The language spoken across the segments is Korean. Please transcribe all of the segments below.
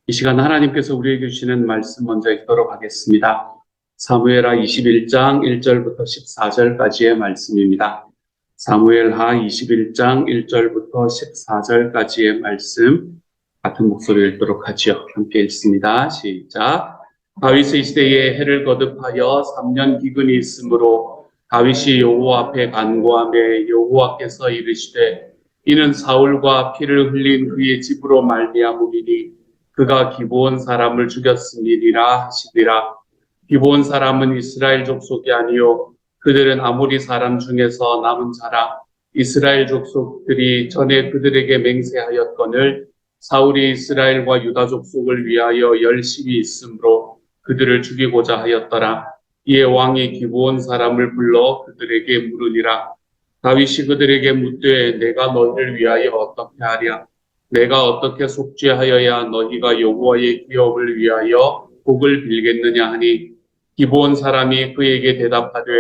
이 시간 하나님께서 우리에게 주시는 말씀 먼저 읽도록 하겠습니다. 사무엘하 21장 1절부터 14절까지의 말씀입니다. 사무엘하 21장 1절부터 14절까지의 말씀 같은 목소리로 읽도록 하지요. 함께 읽습니다. 시작. 다윗의 시대에 해를 거듭하여 3년 기근이 있으므로 다윗이 여호와 앞에 간구하매 여호와께서 이르시되 이는 사울과 피를 흘린 그의 집으로 말미암음이니 그가 기브온 사람을 죽였음이니라 하시니라. 기브온 사람은 이스라엘 족속이 아니요 그들은 아모리 사람 중에서 남은 자라. 이스라엘 족속들이 전에 그들에게 맹세하였거늘 사울이 이스라엘과 유다 족속을 위하여 열심히 있으므로 그들을 죽이고자 하였더라. 이에 왕이 기브온 사람을 불러 그들에게 물으니라. 다윗이 그들에게 묻되 내가 너희를 위하여 어떻게 하랴? 내가 어떻게 속죄하여야 너희가 여호와의 기업을 위하여 복을 빌겠느냐 하니 기브온 사람이 그에게 대답하되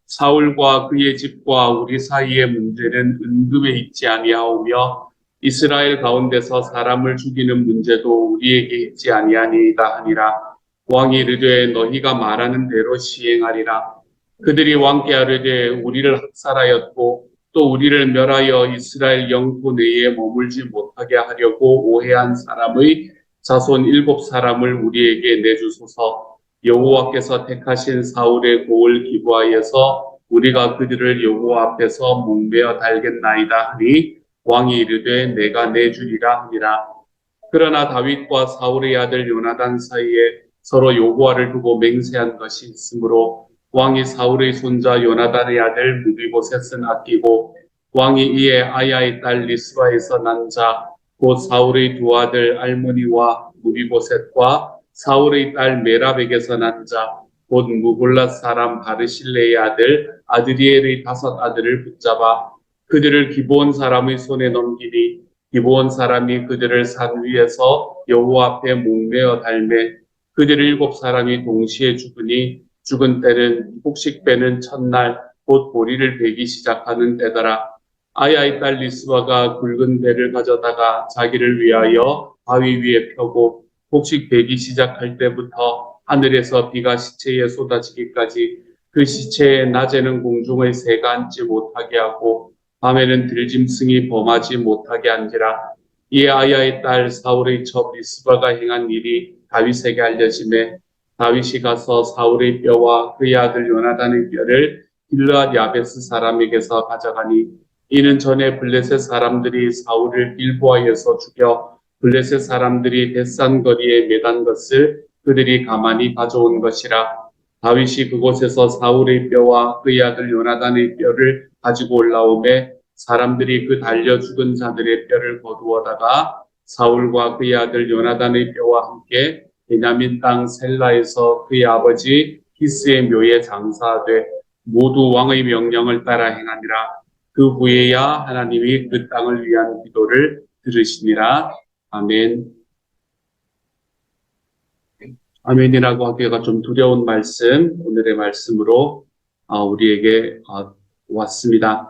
사울과 그의 집과 우리 사이의 문제는 은금에 있지 아니하오며 이스라엘 가운데서 사람을 죽이는 문제도 우리에게 있지 아니하니이다 하니라. 왕이 이르되 너희가 말하는 대로 시행하리라. 그들이 왕께 아뢰되 우리를 학살하였고 또 우리를 멸하여 이스라엘 영토 내에 머물지 못하게 하려고 오해한 사람의 자손 7사람을 우리에게 내주소서. 여호와께서 택하신 사울의 고을 기브아에서 우리가 그들을 여호와 앞에서 목매어 달겠나이다 하니 왕이 이르되 내가 내주리라 하니라. 그러나 다윗과 사울의 아들 요나단 사이에 서로 여호와를 두고 맹세한 것이 있으므로 왕이 사울의 손자 요나단의 아들 무비보셋은 아끼고 왕이 이에 아야의 딸 리스바에서 난 자 곧 사울의 두 아들 알모니와 무비보셋과 사울의 딸 메랍에게서 난 자 곧 무볼랏 사람 바르실레의 아들 아드리엘의 5 아들을 붙잡아 그들을 기브온 사람의 손에 넘기니 기브온 사람이 그들을 산 위에서 여호와 앞에 목매어 달매 그들 7사람이 동시에 죽으니 죽은 때는 곡식 빼는 첫날 곧 보리를 베기 시작하는 때더라. 아야의 딸 리스바가 굵은 배를 가져다가 자기를 위하여 바위 위에 펴고 곡식 베기 시작할 때부터 하늘에서 비가 시체에 쏟아지기까지 그 시체에 낮에는 공중의 새가 앉지 못하게 하고 밤에는 들짐승이 범하지 못하게 한지라. 이에 아야의 딸 사울의 첩 리스바가 행한 일이 다윗에게 알려지매 다윗이 가서 사울의 뼈와 그의 아들 요나단의 뼈를 길르앗 야베스 사람에게서 가져가니 이는 전에 블레셋 사람들이 사울을 길보아에서 죽여 블레셋 사람들이 벳산 거리에 매단 것을 그들이 가만히 가져온 것이라. 다윗이 그곳에서 사울의 뼈와 그의 아들 요나단의 뼈를 가지고 올라오매 사람들이 그 달려 죽은 자들의 뼈를 거두어다가 사울과 그의 아들 요나단의 뼈와 함께 베냐민 땅 셀라에서 그의 아버지 히스의 묘에 장사하되 모두 왕의 명령을 따라 행하니라. 그 후에야 하나님이 그 땅을 위한 기도를 들으시니라. 아멘. 아멘이라고 하기가 좀 두려운 말씀, 오늘의 말씀으로 우리에게 왔습니다.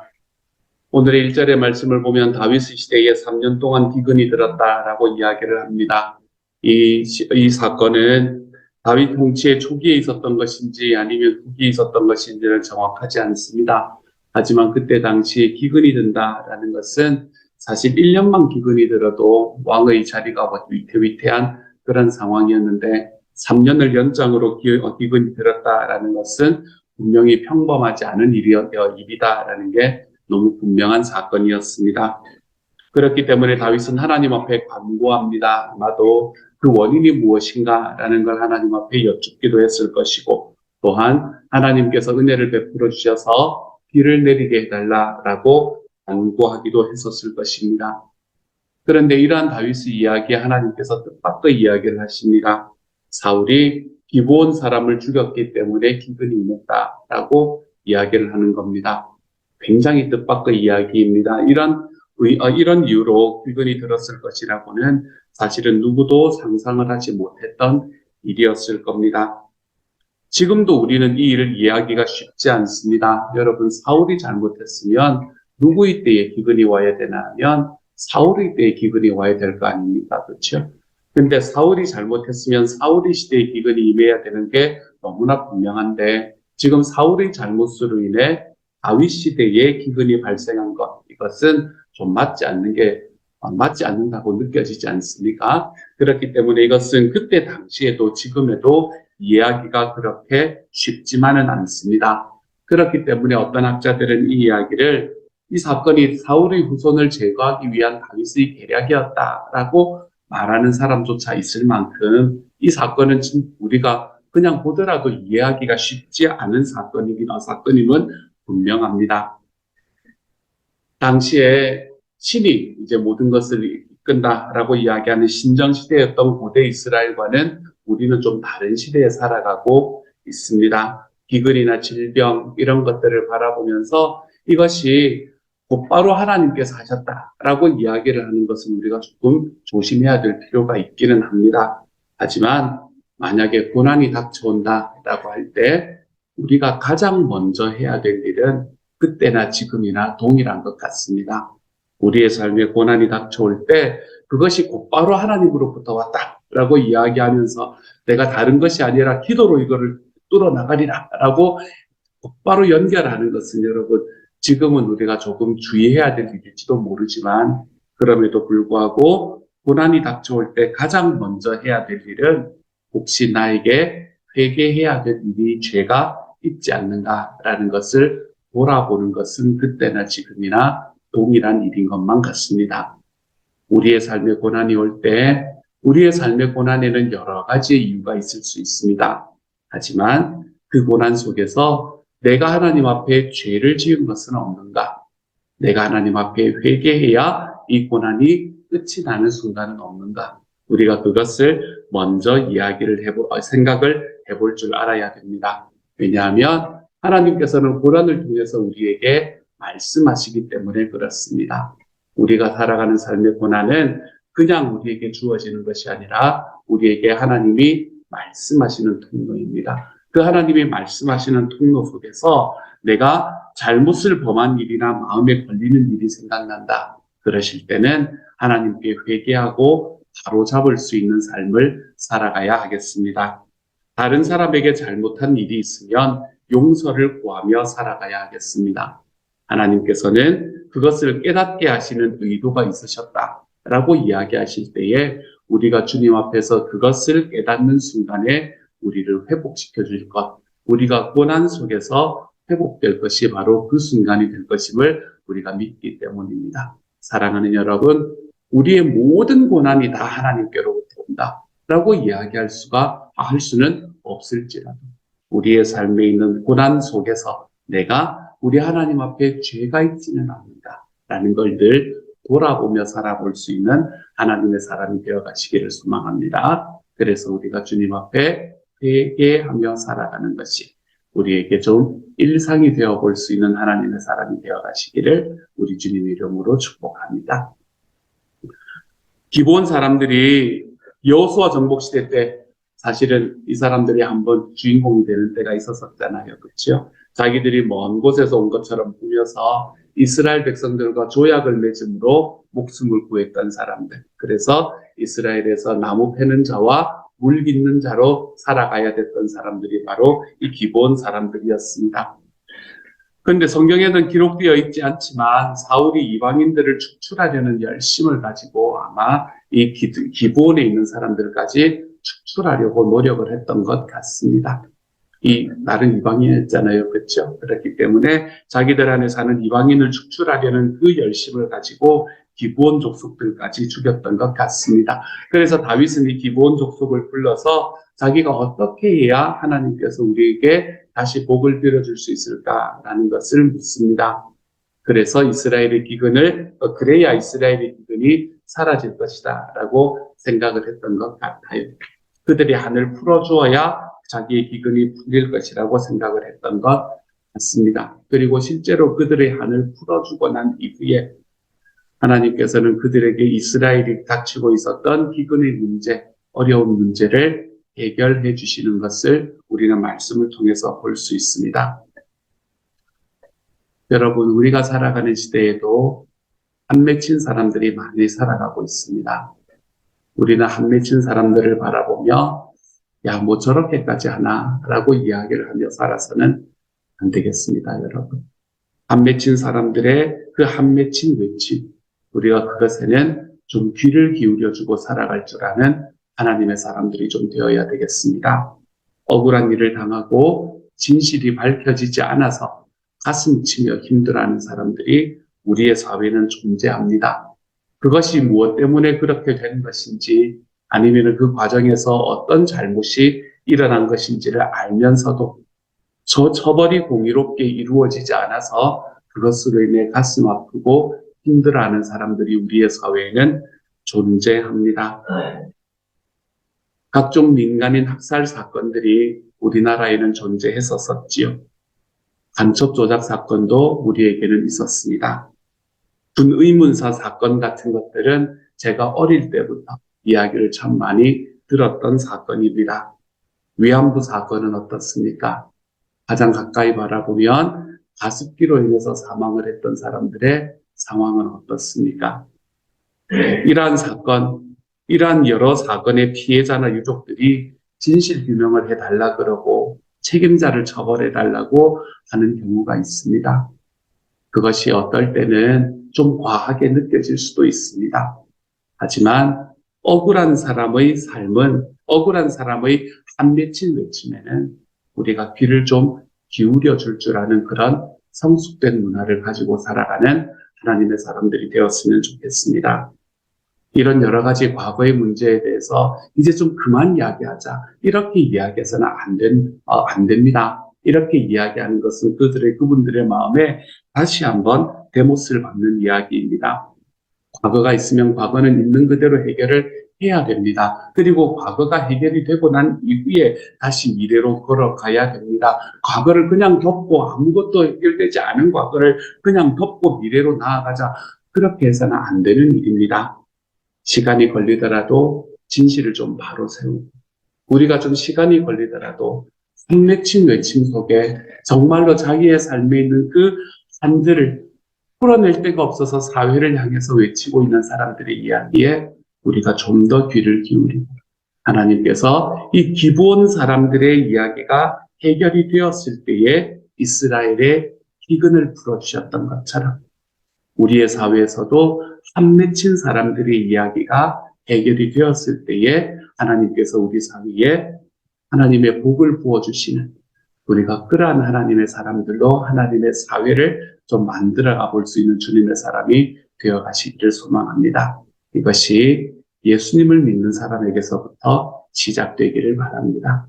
오늘의 1절의 말씀을 보면 다윗의 시대에 3년 동안 기근이 들었다라고 이야기를 합니다. 이 사건은 다윗 통치의 초기에 있었던 것인지 아니면 후기에 있었던 것인지는 정확하지 않습니다. 하지만 그때 당시에 기근이 든다라는 것은 사실 1년만 기근이 들어도 왕의 자리가 위태위태한 그런 상황이었는데 3년을 연장으로 기근이 들었다라는 것은 분명히 평범하지 않은 일이다라는 게 너무 분명한 사건이었습니다. 그렇기 때문에 다윗은 하나님 앞에 간구합니다. 아마도 그 원인이 무엇인가라는 걸 하나님 앞에 여쭙기도 했을 것이고 또한 하나님께서 은혜를 베풀어 주셔서 비를 내리게 해달라라고 간구하기도 했었을 것입니다. 그런데 이러한 다윗의 이야기에 하나님께서 뜻밖의 이야기를 하십니다. 사울이 기브온 사람을 죽였기 때문에 기근이 임했다라고 이야기를 하는 겁니다. 굉장히 뜻밖의 이야기입니다. 이런 이유로 기근이 들었을 것이라고는 사실은 누구도 상상을 하지 못했던 일이었을 겁니다. 지금도 우리는 이 일을 이해하기가 쉽지 않습니다. 여러분, 사울이 잘못했으면 누구의 때에 기근이 와야 되나 하면 사울의 때에 기근이 와야 될 거 아닙니까? 그렇죠? 근데 사울이 잘못했으면 사울의 시대의 기근이 임해야 되는 게 너무나 분명한데 지금 사울의 잘못으로 인해 다윗 시대에 기근이 발생한 것, 이것은 좀 맞지 않는다고 느껴지지 않습니까? 그렇기 때문에 이것은 그때 당시에도 지금에도 이해하기가 그렇게 쉽지만은 않습니다. 그렇기 때문에 어떤 학자들은 이 사건이 사울의 후손을 제거하기 위한 다윗의 계략이었다라고 말하는 사람조차 있을 만큼 이 사건은 우리가 그냥 보더라도 이해하기가 쉽지 않은 사건임은 분명합니다. 당시에 신이 이제 모든 것을 이끈다라고 이야기하는 신정시대였던 고대 이스라엘과는 우리는 좀 다른 시대에 살아가고 있습니다. 기근이나 질병 이런 것들을 바라보면서 이것이 곧바로 하나님께서 하셨다라고 이야기를 하는 것은 우리가 조금 조심해야 될 필요가 있기는 합니다. 하지만 만약에 고난이 닥쳐온다라고 할 때 우리가 가장 먼저 해야 될 일은 그때나 지금이나 동일한 것 같습니다. 우리의 삶에 고난이 닥쳐올 때 그것이 곧바로 하나님으로부터 왔다라고 이야기하면서 내가 다른 것이 아니라 기도로 이거를 뚫어나가리라 라고 곧바로 연결하는 것은 여러분 지금은 우리가 조금 주의해야 될 일일지도 모르지만 그럼에도 불구하고 고난이 닥쳐올 때 가장 먼저 해야 될 일은 혹시 나에게 회개해야 될 일이 죄가 있지 않는가라는 것을 돌아보는 것은 그때나 지금이나 동일한 일인 것만 같습니다. 우리의 삶에 고난이 올 때 우리의 삶의 고난에는 여러 가지 이유가 있을 수 있습니다. 하지만 그 고난 속에서 내가 하나님 앞에 죄를 지은 것은 없는가? 내가 하나님 앞에 회개해야 이 고난이 끝이 나는 순간은 없는가? 우리가 그것을 먼저 생각을 해볼 줄 알아야 됩니다. 왜냐하면 하나님께서는 고난을 통해서 우리에게 말씀하시기 때문에 그렇습니다. 우리가 살아가는 삶의 고난은 그냥 우리에게 주어지는 것이 아니라 우리에게 하나님이 말씀하시는 통로입니다. 그 하나님이 말씀하시는 통로 속에서 내가 잘못을 범한 일이나 마음에 걸리는 일이 생각난다. 그러실 때는 하나님께 회개하고 바로잡을 수 있는 삶을 살아가야 하겠습니다. 다른 사람에게 잘못한 일이 있으면 용서를 구하며 살아가야 하겠습니다. 하나님께서는 그것을 깨닫게 하시는 의도가 있으셨다라고 이야기하실 때에 우리가 주님 앞에서 그것을 깨닫는 순간에 우리를 회복시켜 줄 것, 우리가 고난 속에서 회복될 것이 바로 그 순간이 될 것임을 우리가 믿기 때문입니다. 사랑하는 여러분, 우리의 모든 고난이 다 하나님께로부터 온다라고 할 수는 없을지라도 우리의 삶에 있는 고난 속에서 내가 우리 하나님 앞에 죄가 있지는 않는다라는 걸 늘 돌아보며 살아볼 수 있는 하나님의 사람이 되어 가시기를 소망합니다. 그래서 우리가 주님 앞에 회개하며 살아가는 것이 우리에게 좀 일상이 되어 볼 수 있는 하나님의 사람이 되어 가시기를 우리 주님 이름으로 축복합니다. 기브온 사람들이 여호수아 정복 시대 때 사실은 이 사람들이 한번 주인공이 되는 때가 있었잖아요. 그렇죠? 자기들이 먼 곳에서 온 것처럼 꾸며서 이스라엘 백성들과 조약을 맺음으로 목숨을 구했던 사람들. 그래서 이스라엘에서 나무 패는 자와 물 깃는 자로 살아가야 됐던 사람들이 바로 이 기브온 사람들이었습니다. 그런데 성경에는 기록되어 있지 않지만 사울이 이방인들을 축출하려는 열심을 가지고 아마 이 기브온에 있는 사람들까지 축출하려고 노력을 했던 것 같습니다. 이 나른 이방인이었잖아요. 그렇죠? 그렇기 때문에 자기들 안에 사는 이방인을 축출하려는 그 열심을 가지고 기브온 족속들까지 죽였던 것 같습니다. 그래서 다윗은 이 기브온 족속을 불러서 자기가 어떻게 해야 하나님께서 우리에게 다시 복을 빌어줄 수 있을까라는 것을 묻습니다. 그래서 그래야 이스라엘의 기근이 사라질 것이다 라고 생각을 했던 것 같아요. 그들이 한을 풀어주어야 자기의 기근이 풀릴 것이라고 생각을 했던 것 같습니다. 그리고 실제로 그들의 한을 풀어주고 난 이후에 하나님께서는 그들에게 이스라엘이 닥치고 있었던 기근의 문제, 어려운 문제를 해결해 주시는 것을 우리는 말씀을 통해서 볼 수 있습니다. 여러분, 우리가 살아가는 시대에도 한 맺힌 사람들이 많이 살아가고 있습니다. 우리는 한 맺힌 사람들을 바라보며 야, 뭐 저렇게까지 하나? 라고 이야기를 하며 살아서는 안 되겠습니다, 여러분. 한 맺힌 사람들의 그 한 맺힌 외침, 우리가 그것에는 좀 귀를 기울여주고 살아갈 줄 아는 하나님의 사람들이 좀 되어야 되겠습니다. 억울한 일을 당하고 진실이 밝혀지지 않아서 가슴 치며 힘들어하는 사람들이 우리의 사회는 존재합니다. 그것이 무엇 때문에 그렇게 된 것인지 아니면 그 과정에서 어떤 잘못이 일어난 것인지를 알면서도 저 처벌이 공의롭게 이루어지지 않아서 그것으로 인해 가슴 아프고 힘들어하는 사람들이 우리의 사회에는 존재합니다. 각종 민간인 학살 사건들이 우리나라에는 존재했었지요. 간첩 조작 사건도 우리에게는 있었습니다. 군의문사 사건 같은 것들은 제가 어릴 때부터 이야기를 참 많이 들었던 사건입니다. 위안부 사건은 어떻습니까? 가장 가까이 바라보면 가습기로 인해서 사망을 했던 사람들의 상황은 어떻습니까? 이러한 사건, 이러한 여러 사건의 피해자나 유족들이 진실 규명을 해달라 그러고 책임자를 처벌해달라고 하는 경우가 있습니다. 그것이 어떨 때는 좀 과하게 느껴질 수도 있습니다. 하지만 억울한 사람의 삶은, 억울한 사람의 한 맺힌 외침에는 우리가 귀를 좀 기울여 줄 아는 그런 성숙된 문화를 가지고 살아가는 하나님의 사람들이 되었으면 좋겠습니다. 이런 여러 가지 과거의 문제에 대해서 이제 좀 그만 이야기하자. 이렇게 이야기해서는 안 됩니다. 이렇게 이야기하는 것은 그분들의 마음에 다시 한번 대못을 박는 이야기입니다. 과거가 있으면 과거는 있는 그대로 해결을 해야 됩니다. 그리고 과거가 해결이 되고 난 이후에 다시 미래로 걸어가야 됩니다. 과거를 그냥 덮고 아무것도 해결되지 않은 과거를 그냥 덮고 미래로 나아가자. 그렇게 해서는 안 되는 일입니다. 시간이 걸리더라도 진실을 좀 바로 세우고 우리가 좀 시간이 걸리더라도 한 맺힌 외침 속에 정말로 자기의 삶에 있는 그 한들을 풀어낼 데가 없어서 사회를 향해서 외치고 있는 사람들의 이야기에 우리가 좀 더 귀를 기울이고 하나님께서 이 기브온 사람들의 이야기가 해결이 되었을 때에 이스라엘의 기근을 풀어주셨던 것처럼 우리의 사회에서도 한 맺힌 사람들의 이야기가 해결이 되었을 때에 하나님께서 우리 사회에 하나님의 복을 부어주시는 우리가 그러한 하나님의 사람들로 하나님의 사회를 좀 만들어가 볼 수 있는 주님의 사람이 되어 가시기를 소망합니다. 이것이 예수님을 믿는 사람에게서부터 시작되기를 바랍니다.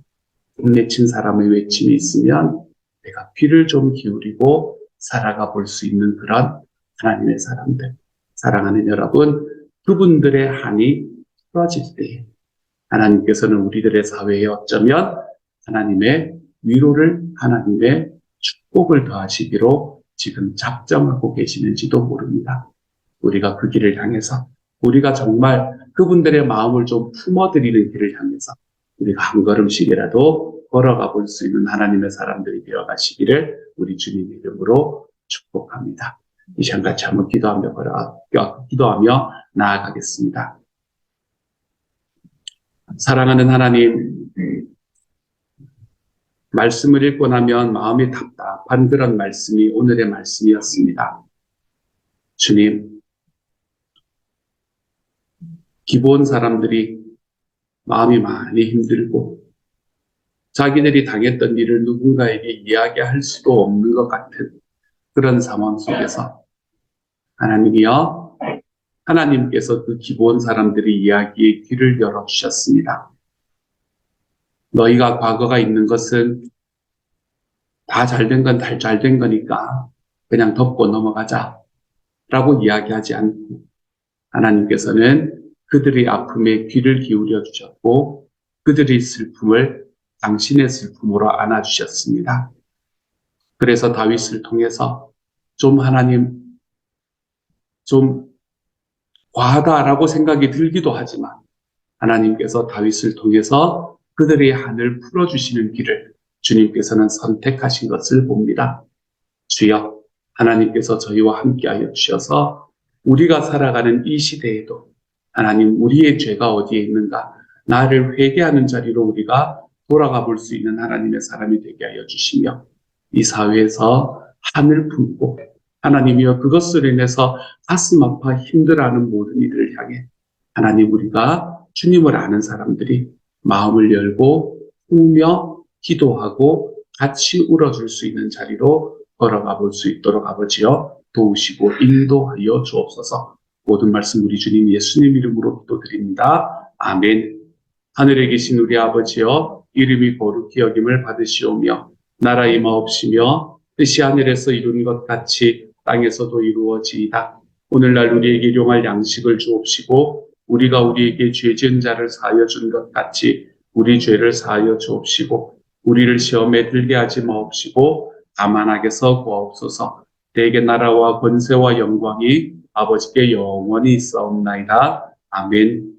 맺힌 사람의 외침이 있으면 내가 귀를 좀 기울이고 살아가 볼 수 있는 그런 하나님의 사람들, 사랑하는 여러분, 그분들의 한이 풀어질 때에 하나님께서는 우리들의 사회에 어쩌면 하나님의 위로를, 하나님의 축복을 더하시기로 지금 작정하고 계시는지도 모릅니다. 우리가 그 길을 향해서 우리가 정말 그분들의 마음을 좀 품어드리는 길을 향해서 우리가 한 걸음씩이라도 걸어가 볼 수 있는 하나님의 사람들이 되어 가시기를 우리 주님 이름으로 축복합니다. 이 시간 같이 한번 기도하며 나아가겠습니다. 사랑하는 하나님, 말씀을 읽고 나면 마음이 답답한 그런 말씀이 오늘의 말씀이었습니다. 주님, 기본 사람들이 마음이 많이 힘들고 자기들이 당했던 일을 누군가에게 이야기할 수도 없는 것 같은 그런 상황 속에서 하나님이여, 하나님께서 그 기본 사람들의 이야기에 귀를 열어주셨습니다. 너희가 과거가 있는 것은 다 잘된 건 다 잘된 거니까 그냥 덮고 넘어가자 라고 이야기하지 않고 하나님께서는 그들의 아픔에 귀를 기울여 주셨고 그들의 슬픔을 당신의 슬픔으로 안아주셨습니다. 그래서 다윗을 통해서 좀 하나님 좀 과하다라고 생각이 들기도 하지만 하나님께서 다윗을 통해서 그들의 한을 풀어주시는 길을 주님께서는 선택하신 것을 봅니다. 주여, 하나님께서 저희와 함께하여 주셔서 우리가 살아가는 이 시대에도 하나님, 우리의 죄가 어디에 있는가? 나를 회개하는 자리로 우리가 돌아가 볼 수 있는 하나님의 사람이 되게 하여 주시며, 이 사회에서 한을 품고 하나님이여 그것으로 인해서 가슴 아파 힘들어하는 모든 이들을 향해 하나님, 우리가 주님을 아는 사람들이 마음을 열고 울며 기도하고 같이 울어줄 수 있는 자리로 걸어가 볼 수 있도록 아버지여 도우시고 인도하여 주옵소서. 모든 말씀 우리 주님 예수님 이름으로 기도드립니다. 아멘. 하늘에 계신 우리 아버지여, 이름이 거룩히 여김을 받으시오며 나라 임하옵시며 뜻이 하늘에서 이룬 것 같이 땅에서도 이루어지이다. 오늘날 우리에게 일용할 양식을 주옵시고 우리가 우리에게 죄 지은 자를 사하여 준 것 같이 우리 죄를 사하여 주옵시고 우리를 시험에 들게 하지 마옵시고 다만 악에서 구하옵소서. 대개 나라와 권세와 영광이 아버지께 영원히 있사옵나이다. 아멘.